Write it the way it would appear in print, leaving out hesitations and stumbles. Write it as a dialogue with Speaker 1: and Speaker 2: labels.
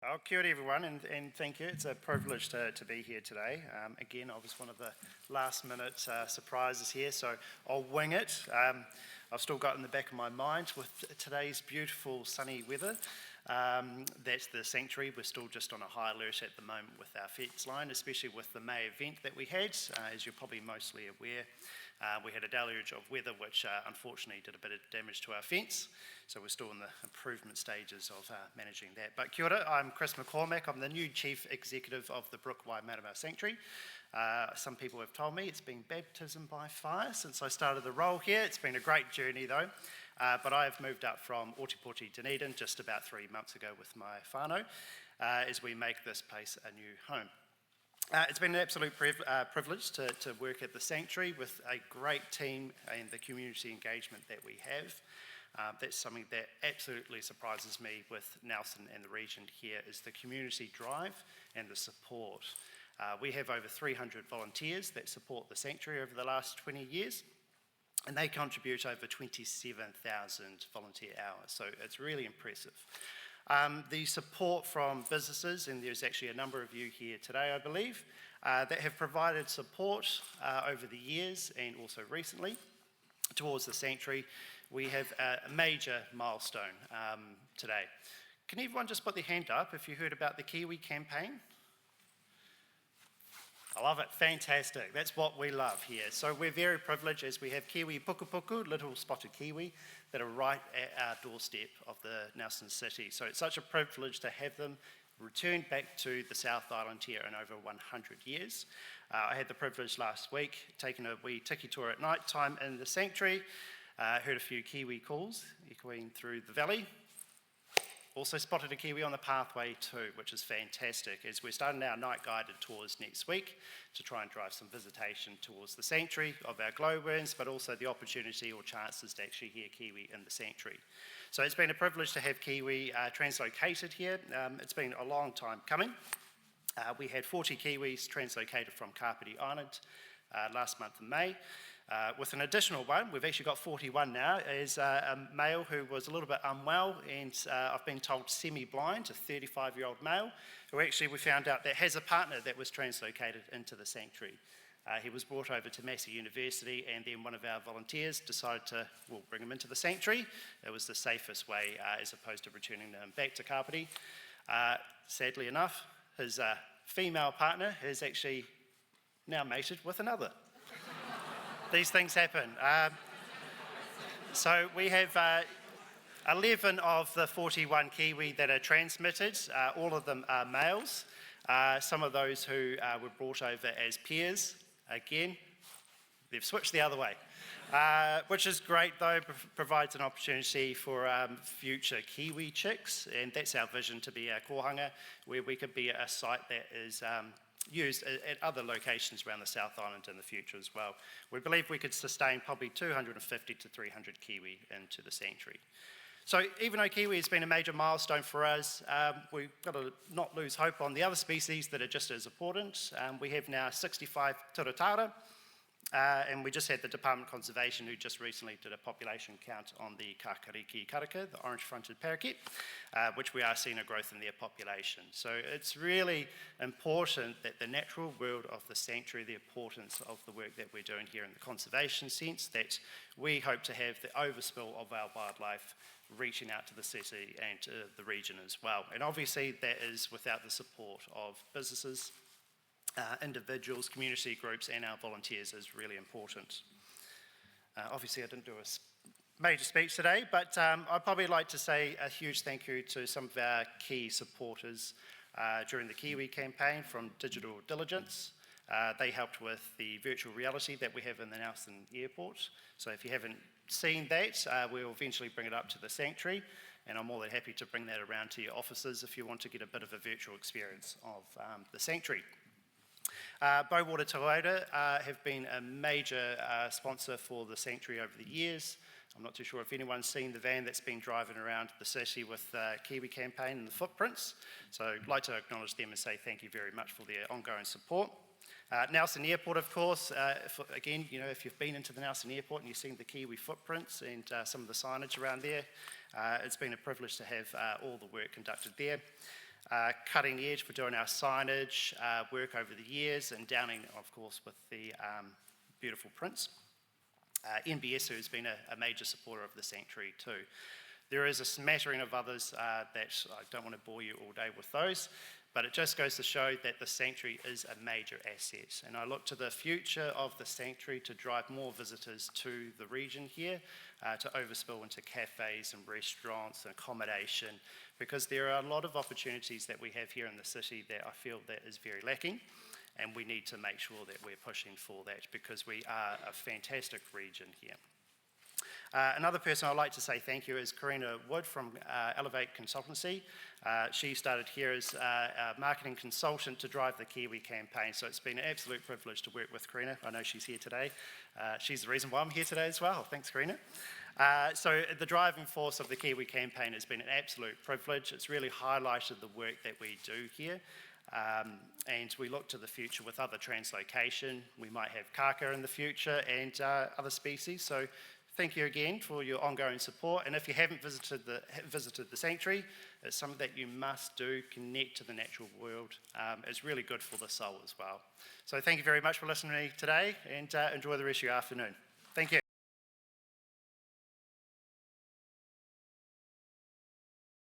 Speaker 1: Oh, kia ora everyone, and thank you. It's a privilege to be here today. Again, I was one of the last minute surprises here, so I'll wing it. I've still got in the back of my mind with today's beautiful sunny weather. That's the sanctuary. We're still just on a high alert at the moment with our fence line, especially with the May event that we had. As you're probably mostly aware, we had a deluge of weather which unfortunately did a bit of damage to our fence. So we're still in the improvement stages of managing that. But kia ora, I'm Chris McCormack. I'm the new Chief Executive of the Brook Waimārama Sanctuary. Some people have told me it's been baptism by fire since I started the role here. It's been a great journey though. But I have moved up from Otipoti, Dunedin, just about 3 months ago with my whānau, as we make this place a new home. It's been an absolute privilege to work at the sanctuary with a great team and the community engagement that we have. That's something that absolutely surprises me with Nelson and the region here is the community drive and the support. We have over 300 volunteers that support the sanctuary over the last 20 years, and they contribute over 27,000 volunteer hours, so it's really impressive. The support from businesses, and there's actually a number of you here today, I believe, that have provided support over the years and also recently towards the sanctuary. We have a major milestone today. Can everyone just put their hand up if you heard about the Kiwi campaign? I love it, fantastic. That's what we love here. So we're very privileged as we have Kiwi puku, little spotted kiwi, that are right at our doorstep of the Nelson City. So it's such a privilege to have them returned back to the South Island here in over 100 years. I had the privilege last week taking a wee tiki tour at night time in the sanctuary. Heard a few kiwi calls echoing through the valley. Also spotted a kiwi on the pathway too, which is fantastic, as we're starting our night guided tours next week to try and drive some visitation towards the sanctuary of our glowworms, but also the opportunity or chances to actually hear kiwi in the sanctuary. So it's been a privilege to have kiwi translocated here. It's been a long time coming. We had 40 kiwis translocated from Kapiti Island last month in May. With an additional one, we've actually got 41 now, is a male who was a little bit unwell and I've been told semi-blind, a 35-year-old male, who actually we found out that has a partner that was translocated into the sanctuary. He was brought over to Massey University and then one of our volunteers decided to bring him into the sanctuary. It was the safest way as opposed to returning him back to Kapiti. Sadly enough, his female partner has actually now mated with another. These things happen. So we have 11 of the 41 kiwi that are transmitted. All of them are males. Some of those who were brought over as pairs, again, they've switched the other way. Which is great though, provides an opportunity for future kiwi chicks, and that's our vision to be a kohanga, where we could be a site that is used at other locations around the South Island in the future as well. We believe we could sustain probably 250 to 300 kiwi into the sanctuary. So even though kiwi has been a major milestone for us, we've got to not lose hope on the other species that are just as important. We have now 65 turatara, and we just had the Department of Conservation who just recently did a population count on the kakariki karaka, the orange-fronted parakeet, which we are seeing a growth in their population. So it's really important that the natural world of the sanctuary, the importance of the work that we're doing here in the conservation sense, that we hope to have the overspill of our wildlife reaching out to the city and to the region as well. And obviously that is without the support of businesses, individuals, community groups and our volunteers is really important. Obviously I didn't do a major speech today, but I'd probably like to say a huge thank you to some of our key supporters during the Kiwi campaign from Digital Diligence. They helped with the virtual reality that we have in the Nelson Airport. So if you haven't seen that, we'll eventually bring it up to the sanctuary, and I'm more than happy to bring that around to your offices if you want to get a bit of a virtual experience of the sanctuary. Bowater Toyota have been a major sponsor for the sanctuary over the years. I'm not too sure if anyone's seen the van that's been driving around the city with the Kiwi campaign and the footprints. So I'd like to acknowledge them and say thank you very much for their ongoing support. Nelson Airport, of course, again, you know, if you've been into the Nelson Airport and you've seen the Kiwi footprints and some of the signage around there, it's been a privilege to have all the work conducted there. cutting edge for doing our signage work over the years, and Downing, of course, with the beautiful prints. NBS, who's been a major supporter of the sanctuary too. There is a smattering of others that I don't want to bore you all day with those, but it just goes to show that the sanctuary is a major asset. And I look to the future of the sanctuary to drive more visitors to the region here, to overspill into cafes and restaurants and accommodation, because there are a lot of opportunities that we have here in the city that I feel that is very lacking. And we need to make sure that we're pushing for that, because we are a fantastic region here. Another person I'd like to say thank you is Karina Wood from Elevate Consultancy. She started here as a marketing consultant to drive the Kiwi campaign, so it's been an absolute privilege to work with Karina. I know she's here today. She's the reason why I'm here today as well. Thanks, Karina. So the driving force of the Kiwi campaign has been an absolute privilege. It's really highlighted the work that we do here. And we look to the future with other translocation. We might have kaka in the future and other species. So thank you again for your ongoing support. And if you haven't visited the sanctuary, it's something that you must do. Connect to the natural world. It's really good for the soul as well. So thank you very much for listening to me today, and enjoy the rest of your afternoon. Thank you.